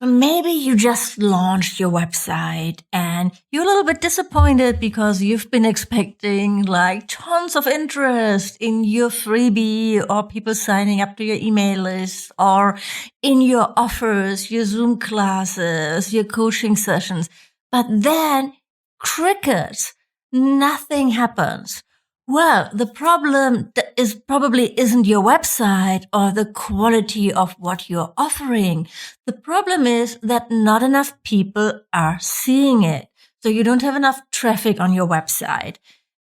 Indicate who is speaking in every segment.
Speaker 1: Maybe you just launched your website and you're a little bit disappointed because you've been expecting like tons of interest in your freebie or people signing up to your email list or in your offers, your Zoom classes, your coaching sessions. But then crickets, nothing happens. Well, the problem is probably isn't your website or the quality of what you're offering. The problem is that not enough people are seeing it. So you don't have enough traffic on your website.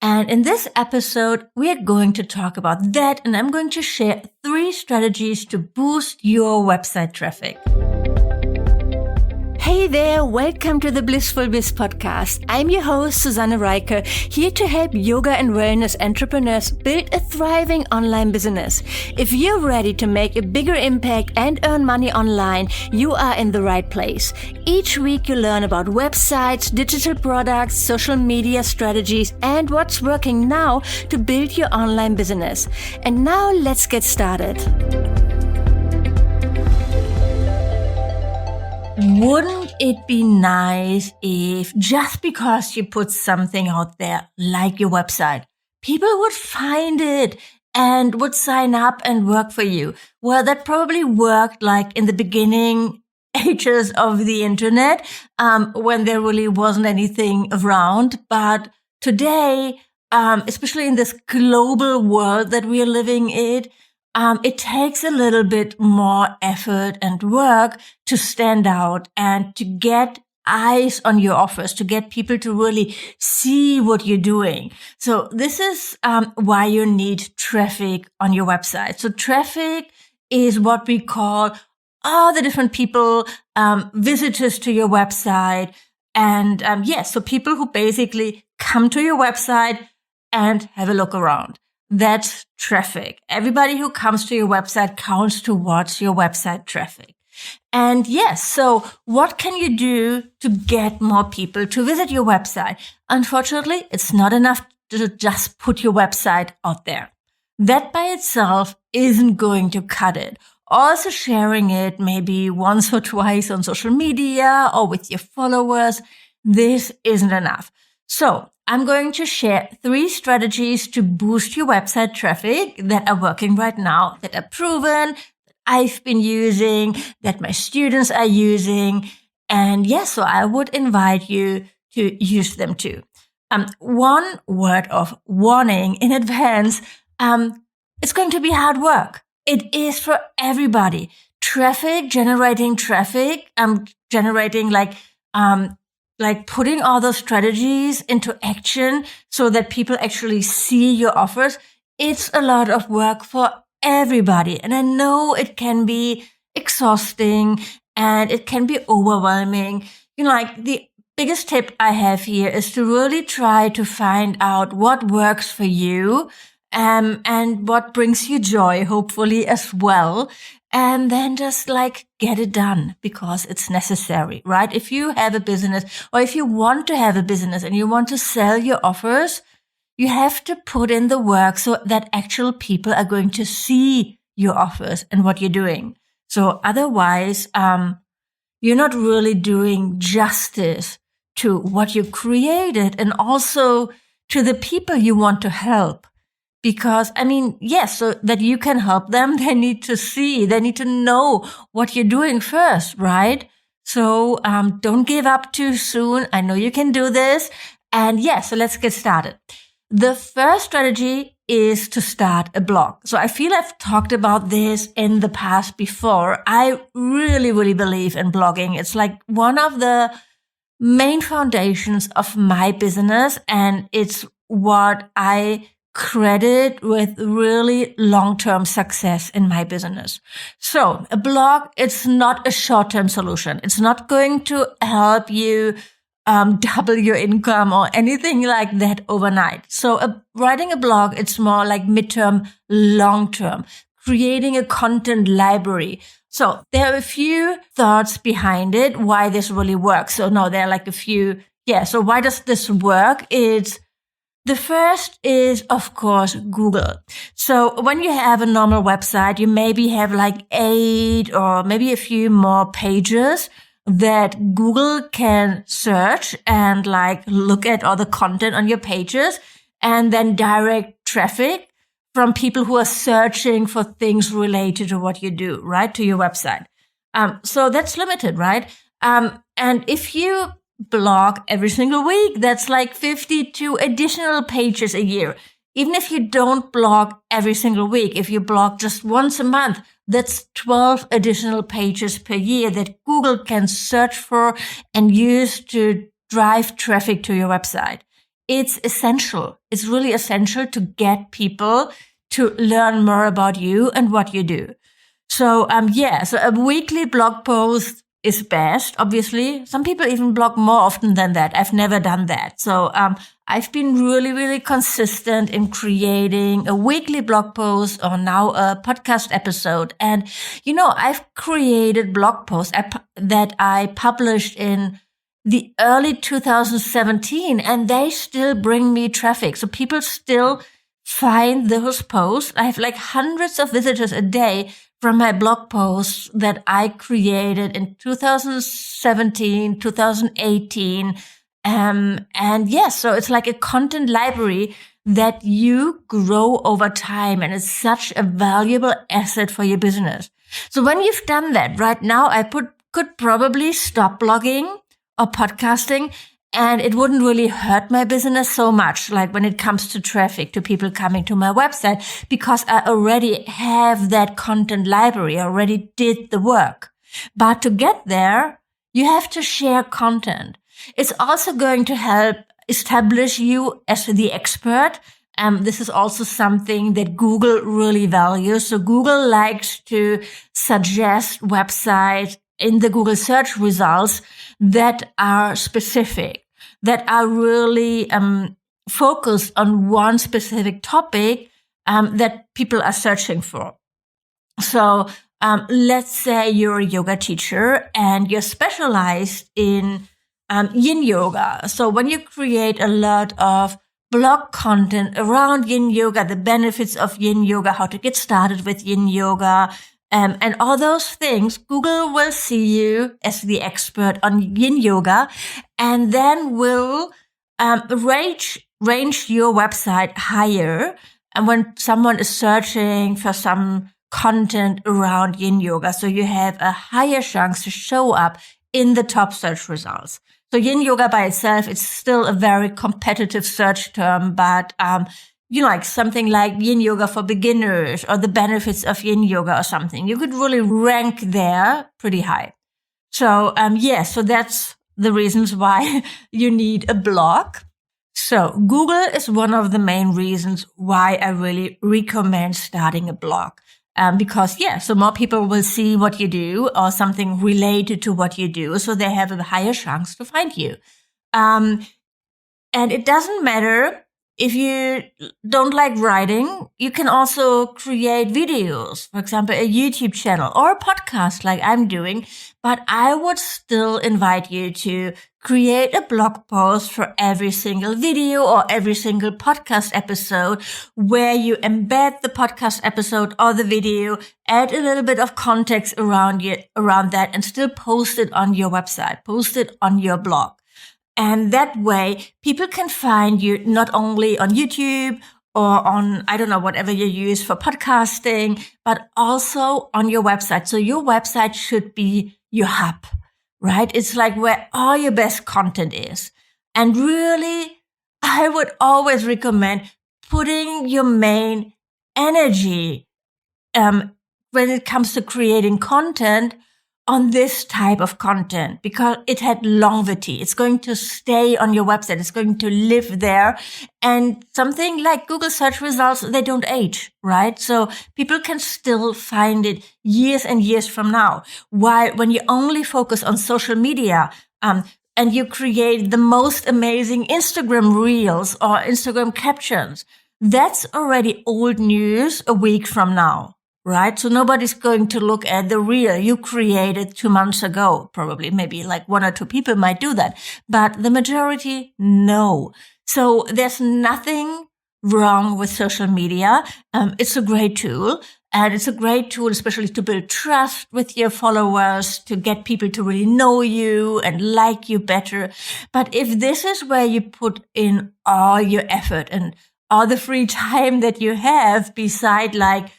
Speaker 1: And in this episode, we are going to talk about that. And I'm going to share 3 strategies to boost your website traffic. Hey there, welcome to the Blissful Biz podcast. I'm your host, Susanne Reiker, here to help yoga and wellness entrepreneurs build a thriving online business. If you're ready to make a bigger impact and earn money online, you are in the right place. Each week you learn about websites, digital products, social media strategies, and what's working now to build your online business. And now let's get started. Wouldn't it be nice if just because you put something out there like your website, people would find it and would sign up and work for you? Well, that probably worked like in the beginning ages of the internet, when there really wasn't anything around. But today, especially in this global world that we are living in, it takes a little bit more effort and work to stand out and to get eyes on your offers, to get people to really see what you're doing. So this is why you need traffic on your website. So traffic is what we call all the different people, visitors to your website. And so people who basically come to your website and have a look around. That's traffic. Everybody who comes to your website counts towards your website traffic. And yes, so what can you do to get more people to visit your website? Unfortunately, it's not enough to just put your website out there. That by itself isn't going to cut it. Also sharing it maybe once or twice on social media or with your followers, this isn't enough. So I'm going to share 3 strategies to boost your website traffic that are working right now, that are proven, that I've been using, that my students are using. And yes, so I would invite you to use them too. One word of warning in advance, it's going to be hard work. It is for everybody. Generating traffic, generating like putting all those strategies into action so that people actually see your offers. It's a lot of work for everybody. And I know it can be exhausting and it can be overwhelming. Like the biggest tip I have here is to really try to find out what works for you, and what brings you joy, hopefully as well. And then just like get it done because it's necessary, right? If you have a business or if you want to have a business and you want to sell your offers, you have to put in the work so that actual people are going to see your offers and what you're doing. So otherwise, you're not really doing justice to what you created and also to the people you want to help. Because, yes, so that you can help them, they need to see, they need to know what you're doing first, right? So, don't give up too soon. I know you can do this. And yes, so let's get started. The first strategy is to start a blog. So I feel I've talked about this in the past before. I really, really believe in blogging. It's like one of the main foundations of my business, and it's what I credit with really long-term success in my business. So a blog, it's not a short-term solution. It's not going to help you double your income or anything like that overnight. So writing a blog, it's more like midterm, long-term, creating a content library. So there are a few thoughts behind it, why this really works. So no, there are like a few. Yeah. So why does this work? It's The first is, of course, Google. So when you have a normal website, you maybe have like 8 or maybe a few more pages that Google can search and like look at all the content on your pages and then direct traffic from people who are searching for things related to what you do, right? To your website. So that's limited, right? And if you blog every single week, that's like 52 additional pages a year. Even if you don't blog every single week, if you blog just once a month, that's 12 additional pages per year that Google can search for and use to drive traffic to your website. It's essential. It's really essential to get people to learn more about you and what you do. So, so a weekly blog post is best, obviously. Some people even blog more often than that. I've never done that. So, I've been really, really consistent in creating a weekly blog post or now a podcast episode. And, I've created blog posts that I published in the early 2017 and they still bring me traffic. So people still find those posts. I have like hundreds of visitors a day from my blog posts that I created in 2017, 2018. So it's like a content library that you grow over time. And it's such a valuable asset for your business. So when you've done that, right now, I could probably stop blogging or podcasting, and it wouldn't really hurt my business so much, like when it comes to traffic, to people coming to my website, because I already have that content library, I already did the work. But to get there, you have to share content. It's also going to help establish you as the expert. This is also something that Google really values. So Google likes to suggest websites in the Google search results that are specific, that are really focused on one specific topic that people are searching for. So let's say you're a yoga teacher and you're specialized in yin yoga. So when you create a lot of blog content around yin yoga, the benefits of yin yoga, how to get started with yin yoga, and all those things, Google will see you as the expert on yin yoga and then will range your website higher. And when someone is searching for some content around yin yoga, so you have a higher chance to show up in the top search results. So yin yoga by itself, it's still a very competitive search term, but like something like yin yoga for beginners or the benefits of yin yoga or something, you could really rank there pretty high. So, so that's the reasons why you need a blog. So Google is one of the main reasons why I really recommend starting a blog. Because so more people will see what you do or something related to what you do. So they have a higher chance to find you. And it doesn't matter if you don't like writing, you can also create videos, for example, a YouTube channel or a podcast like I'm doing. But I would still invite you to create a blog post for every single video or every single podcast episode where you embed the podcast episode or the video, add a little bit of context around that and still post it on your website, post it on your blog. And that way, people can find you not only on YouTube or on, whatever you use for podcasting, but also on your website. So your website should be your hub, right? It's like where all your best content is. And really, I would always recommend putting your main energy when it comes to creating content on this type of content because it had longevity. It's going to stay on your website. It's going to live there. And something like Google search results, they don't age, right? So people can still find it years and years from now. While when you only focus on social media, and you create the most amazing Instagram reels or Instagram captions, that's already old news a week from now. right? So nobody's going to look at the reel you created 2 months ago. Probably maybe like 1 or 2 people might do that, but the majority, no. So there's nothing wrong with social media. It's a great tool. And it's a great tool, especially to build trust with your followers, to get people to really know you and like you better. But if this is where you put in all your effort and all the free time that you have beside like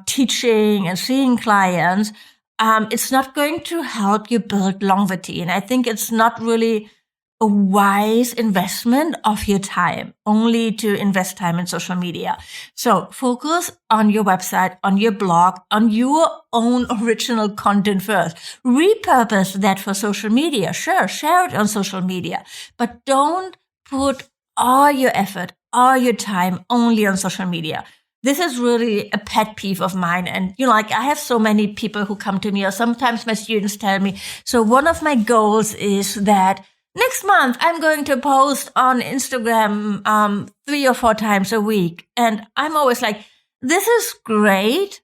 Speaker 1: teaching and seeing clients, it's not going to help you build longevity. And I think it's not really a wise investment of your time, only to invest time in social media. So focus on your website, on your blog, on your own original content first. Repurpose that for social media. Sure, share it on social media, but don't put all your effort, all your time only on social media. This is really a pet peeve of mine. And, like I have so many people who come to me, or sometimes my students tell me, so one of my goals is that next month, I'm going to post on Instagram 3 or 4 times a week. And I'm always like, this is great.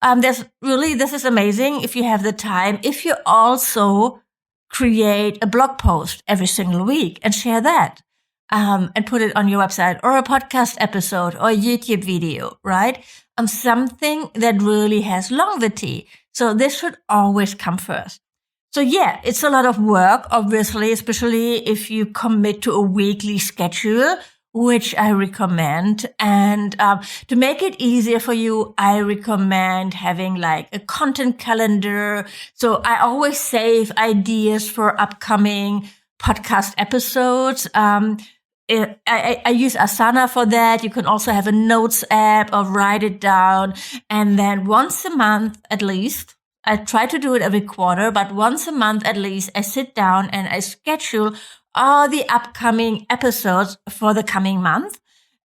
Speaker 1: This is amazing if you have the time. If you also create a blog post every single week and share that and put it on your website, or a podcast episode or a YouTube video, right? Something that really has longevity. So this should always come first. So yeah, it's a lot of work, obviously, especially if you commit to a weekly schedule, which I recommend. And to make it easier for you, I recommend having like a content calendar. So I always save ideas for upcoming podcast episodes. I use Asana for that. You can also have a notes app or write it down. And then once a month, at least, I try to do it every quarter, but once a month at least, I sit down and I schedule all the upcoming episodes for the coming month.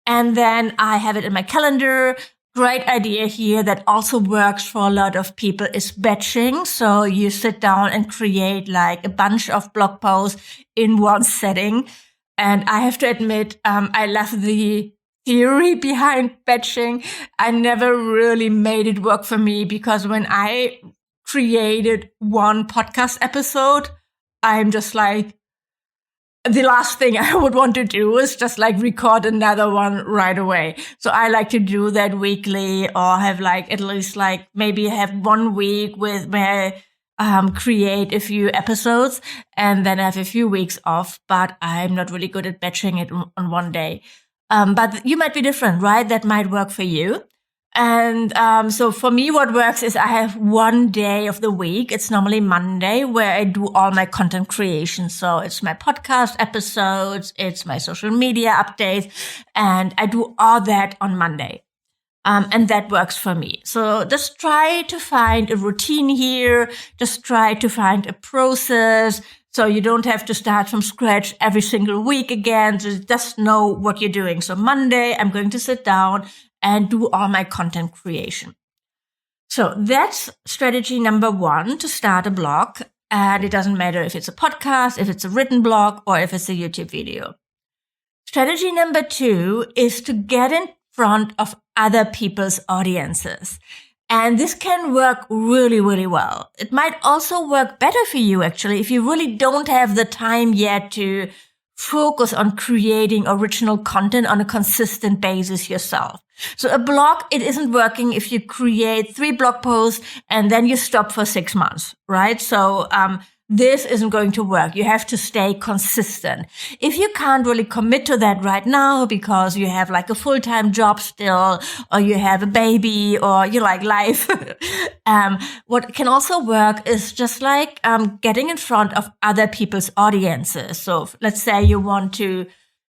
Speaker 1: And then I have it in my calendar. Great idea here that also works for a lot of people is batching. So you sit down and create like a bunch of blog posts in one setting. And I have to admit, I love the theory behind batching. I never really made it work for me, because when I created one podcast episode, I'm just like, the last thing I would want to do is just like record another one right away. So I like to do that weekly, or have like at least like maybe have 1 week where I create a few episodes and then have a few weeks off. But I'm not really good at batching it on one day. But you might be different, right? That might work for you. And so for me, what works is I have 1 day of the week. It's normally Monday, where I do all my content creation. So it's my podcast episodes, it's my social media updates, and I do all that on Monday. And that works for me. So just try to find a routine here. Just try to find a process, so you don't have to start from scratch every single week again. Just know what you're doing. So Monday, I'm going to sit down and do all my content creation. So that's strategy number 1, to start a blog. And it doesn't matter if it's a podcast, if it's a written blog, or if it's a YouTube video. Strategy number 2 is to get in front of other people's audiences. And this can work really, really well. It might also work better for you, actually, if you really don't have the time yet to focus on creating original content on a consistent basis yourself. So a blog, it isn't working if you create 3 blog posts and then you stop for 6 months, right? So this isn't going to work. You have to stay consistent. If you can't really commit to that right now because you have like a full-time job still, or you have a baby, or you like life, what can also work is just like getting in front of other people's audiences. So let's say you want to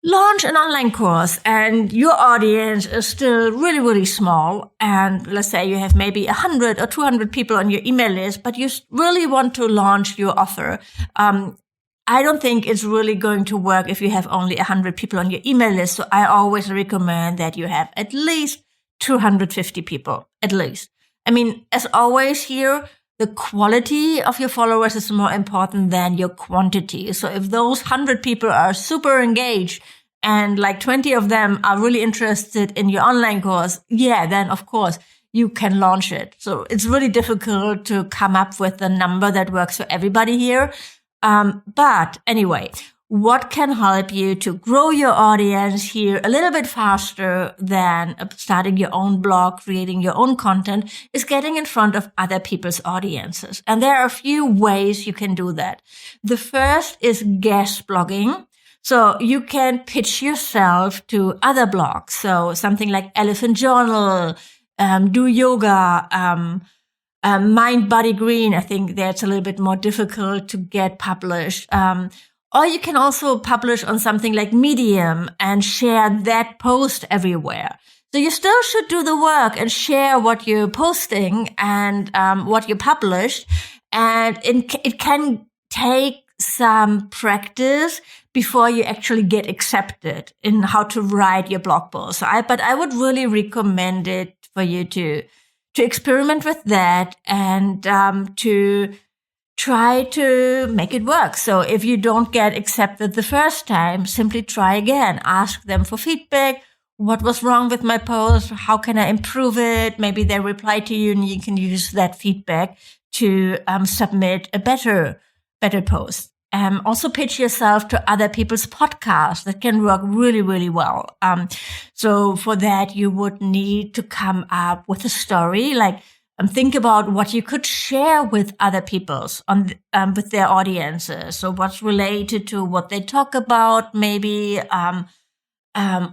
Speaker 1: launch an online course and your audience is still really, really small. And let's say you have maybe 100 or 200 people on your email list, but you really want to launch your offer. I don't think it's really going to work if you have only 100 people on your email list. So I always recommend that you have at least 250 people, at least. I mean, as always here, the quality of your followers is more important than your quantity. So if those 100 people are super engaged and like 20 of them are really interested in your online course, yeah, then of course you can launch it. So it's really difficult to come up with a number that works for everybody here. But anyway, what can help you to grow your audience here a little bit faster than starting your own blog, creating your own content, is getting in front of other people's audiences. And there are a few ways you can do that. The first is guest blogging. So you can pitch yourself to other blogs. So something like Elephant Journal, Do Yoga, Mind Body Green. I think that's a little bit more difficult to get published. Or you can also publish on something like Medium and share that post everywhere. So you still should do the work and share what you're posting and what you published. And it can take some practice before you actually get accepted in how to write your blog post. But I would really recommend it for you to experiment with that and to try to make it work. So if you don't get accepted the first time, simply try again. Ask them for feedback. What was wrong with my post? How can I improve it? Maybe they reply to you and you can use that feedback to submit a better post. Also pitch yourself to other people's podcasts. That can work really, really well. So for that, you would need to come up with a story, like think about what you could share with other people's with their audiences. So what's related to what they talk about, maybe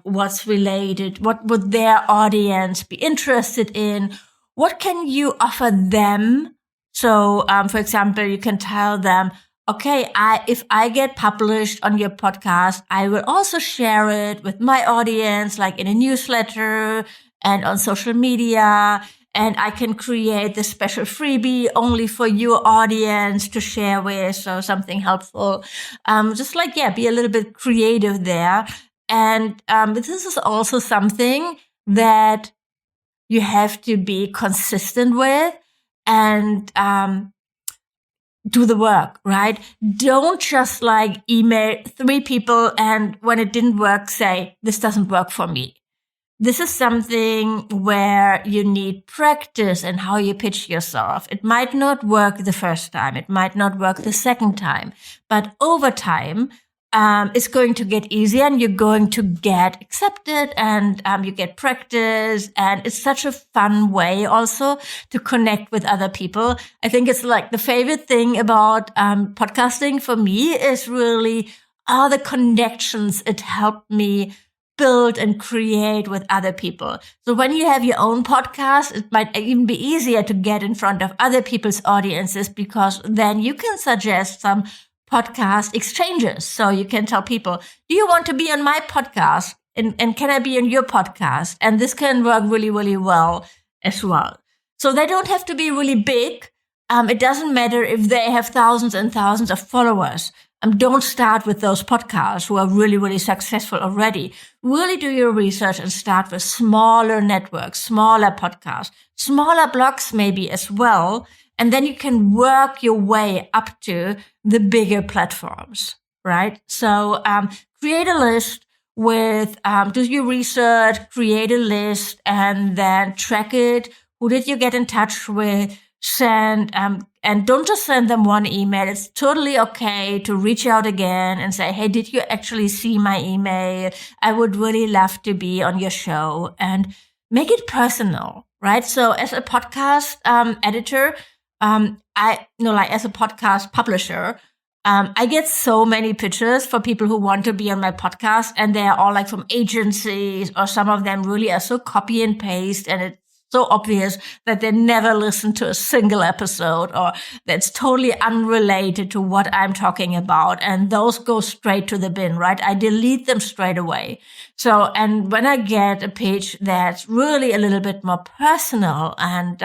Speaker 1: what's related, what would their audience be interested in? What can you offer them? So, for example, you can tell them, okay, if I get published on your podcast, I will also share it with my audience, like in a newsletter and on social media. And I can create this special freebie only for your audience to share with. So something helpful. Be a little bit creative there. And this is also something that you have to be consistent with and do the work, right? Don't just email 3 people and when it didn't work, say, this doesn't work for me. This is something where you need practice in how you pitch yourself. It might not work the first time. It might not work the second time. But over time, it's going to get easier and you're going to get accepted and you get practice. And it's such a fun way also to connect with other people. I think it's the favorite thing about podcasting for me is really all the connections it helped me build and create with other people. So when you have your own podcast, it might even be easier to get in front of other people's audiences because then you can suggest some podcast exchanges. So you can tell people, do you want to be on my podcast? And can I be on your podcast? And this can work really, really well as well. So they don't have to be really big. It doesn't matter if they have thousands and thousands of followers. Don't start with those podcasts who are really, really successful already. Really do your research and start with smaller networks, smaller podcasts, smaller blogs maybe as well. And then you can work your way up to the bigger platforms, right? So create a list with, do your research, create a list, and then track it. Who did you get in touch with? Send, and don't just send them one email. It's totally okay to reach out again and say, hey, did you actually see my email? I would really love to be on your show, and make it personal, right? So as a podcast editor, as a podcast publisher, I get so many pitches for people who want to be on my podcast, and they're all from agencies, or some of them really are so copy and paste, and it's so obvious that they never listen to a single episode, or that's totally unrelated to what I'm talking about. And those go straight to the bin, right? I delete them straight away. So, and when I get a page that's really a little bit more personal and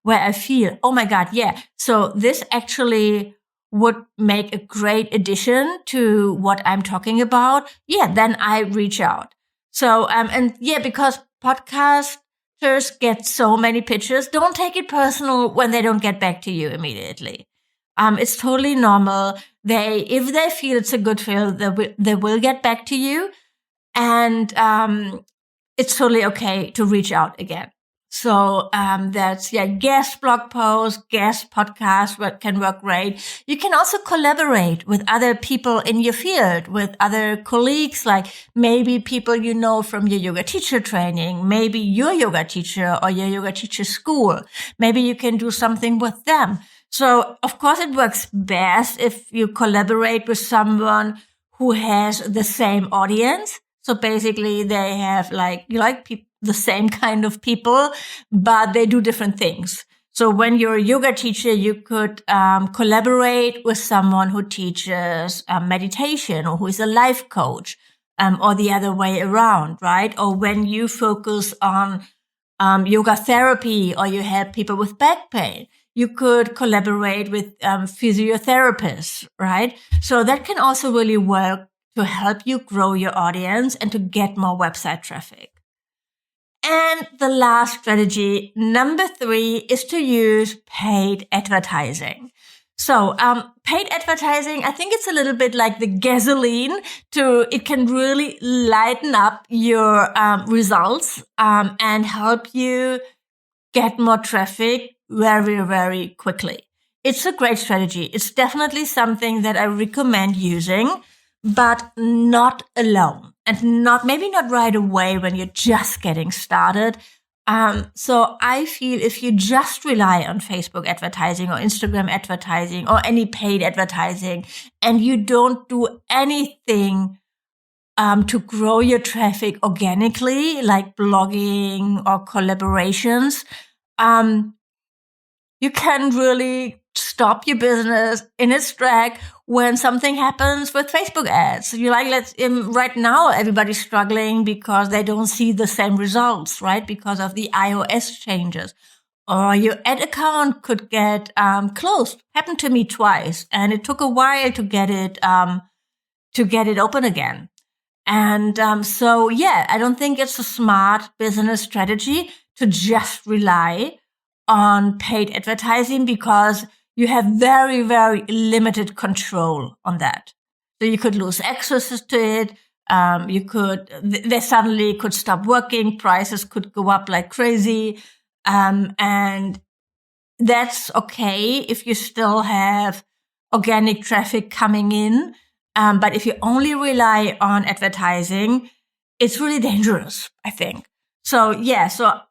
Speaker 1: where I feel, oh my God, yeah, so this actually would make a great addition to what I'm talking about, yeah, then I reach out. So, because podcasters get so many pitches, don't take it personal when they don't get back to you immediately. It's totally normal. If they feel it's a good fit, they will get back to you. And it's totally okay to reach out again. So that's guest blog posts, guest podcasts can work great. You can also collaborate with other people in your field, with other colleagues, like maybe people you know from your yoga teacher training, maybe your yoga teacher or your yoga teacher school. Maybe you can do something with them. So of course it works best if you collaborate with someone who has the same audience. So basically they have the same kind of people, but they do different things. So when you're a yoga teacher, you could collaborate with someone who teaches meditation or who is a life coach, or the other way around, right? Or when you focus on yoga therapy or you help people with back pain, you could collaborate with physiotherapists, right? So that can also really work to help you grow your audience and to get more website traffic. And the last strategy, number 3, is to use paid advertising. So paid advertising, I think it's a little bit like the gasoline. It can really lighten up your results and help you get more traffic very, very quickly. It's a great strategy. It's definitely something that I recommend using, but not alone. And maybe not right away when you're just getting started. So I feel if you just rely on Facebook advertising or Instagram advertising or any paid advertising and you don't do anything to grow your traffic organically, like blogging or collaborations, you can really stop your business in its track when something happens with Facebook ads. So right now everybody's struggling because they don't see the same results, right? Because of the iOS changes. Or your ad account could get closed. Happened to me twice, and it took a while to get it open again. And I don't think it's a smart business strategy to just rely on paid advertising because you have very, very limited control on that. So you could lose access to it. They suddenly could stop working. Prices could go up like crazy. And that's okay if you still have organic traffic coming in. But if you only rely on advertising, it's really dangerous, I think. So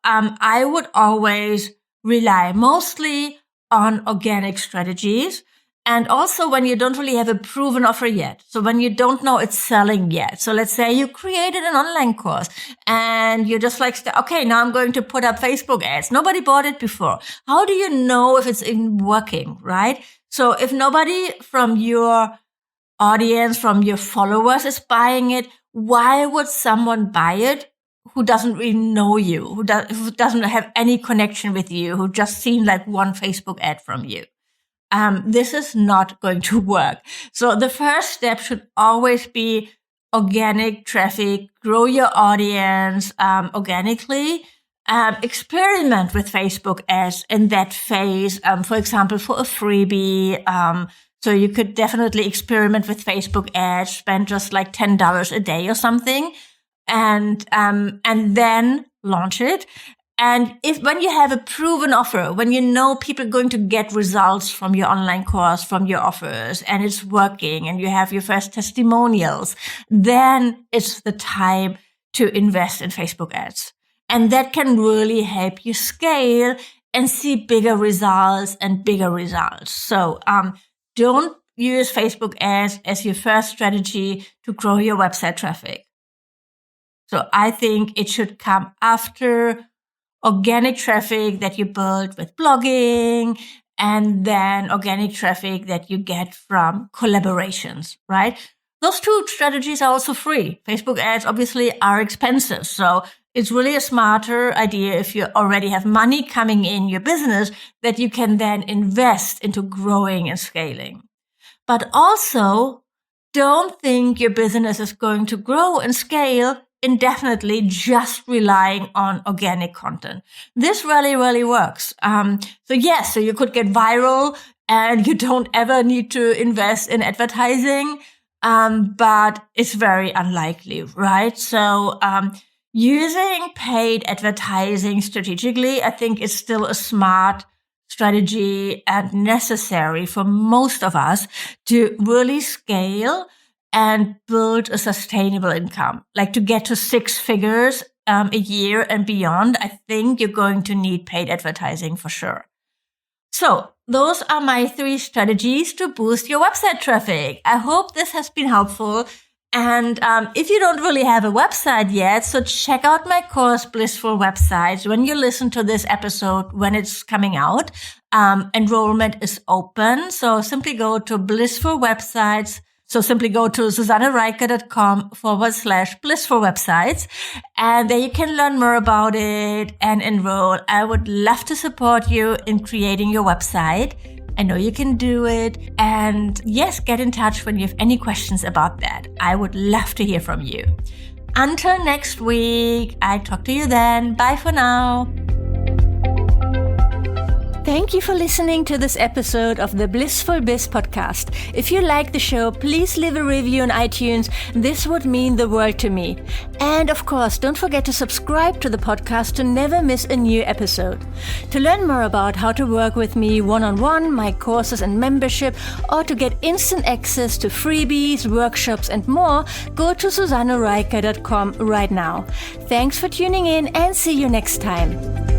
Speaker 1: I would always rely mostly on organic strategies. And also when you don't really have a proven offer yet. So when you don't know it's selling yet. So let's say you created an online course and you're just like, okay, now I'm going to put up Facebook ads. Nobody bought it before. How do you know if it's even working, right? So if nobody from your audience, from your followers is buying it, why would someone buy it who doesn't really know you, who doesn't have any connection with you, who just seen like one Facebook ad from you? This is not going to work. So the first step should always be organic traffic, grow your audience organically, experiment with Facebook ads in that phase, for example, for a freebie. So you could definitely experiment with Facebook ads, spend just like $10 a day or something, and then launch it. And when you have a proven offer, when you know people are going to get results from your online course, from your offers, and it's working, and you have your first testimonials, then it's the time to invest in Facebook ads. And that can really help you scale and see bigger results and bigger results. So, don't use Facebook ads as your first strategy to grow your website traffic. So I think it should come after organic traffic that you build with blogging, and then organic traffic that you get from collaborations, right? Those two strategies are also free. Facebook ads obviously are expensive. So it's really a smarter idea if you already have money coming in your business that you can then invest into growing and scaling. But also, don't think your business is going to grow and scale indefinitely just relying on organic content. This really, really works. So you could get viral and you don't ever need to invest in advertising, but it's very unlikely, right? So using paid advertising strategically, I think, is still a smart strategy and necessary for most of us to really scale and build a sustainable income. Like to get to 6 figures a year and beyond, I think you're going to need paid advertising for sure. So those are my 3 strategies to boost your website traffic. I hope this has been helpful. And if you don't really have a website yet, so check out my course, Blissful Websites. When you listen to this episode, when it's coming out, enrollment is open. So simply go to Blissful Websites. So simply go to susannereiche.com/blissful websites. And there you can learn more about it and enroll. I would love to support you in creating your website. I know you can do it. And yes, get in touch when you have any questions about that. I would love to hear from you. Until next week, I talk to you then. Bye for now. Thank you for listening to this episode of the Blissful Biz podcast. If you like the show, please leave a review on iTunes. This would mean the world to me. And of course, don't forget to subscribe to the podcast to never miss a new episode. To learn more about how to work with me one-on-one, my courses and membership, or to get instant access to freebies, workshops, and more, go to susannereiche.com right now. Thanks for tuning in and see you next time.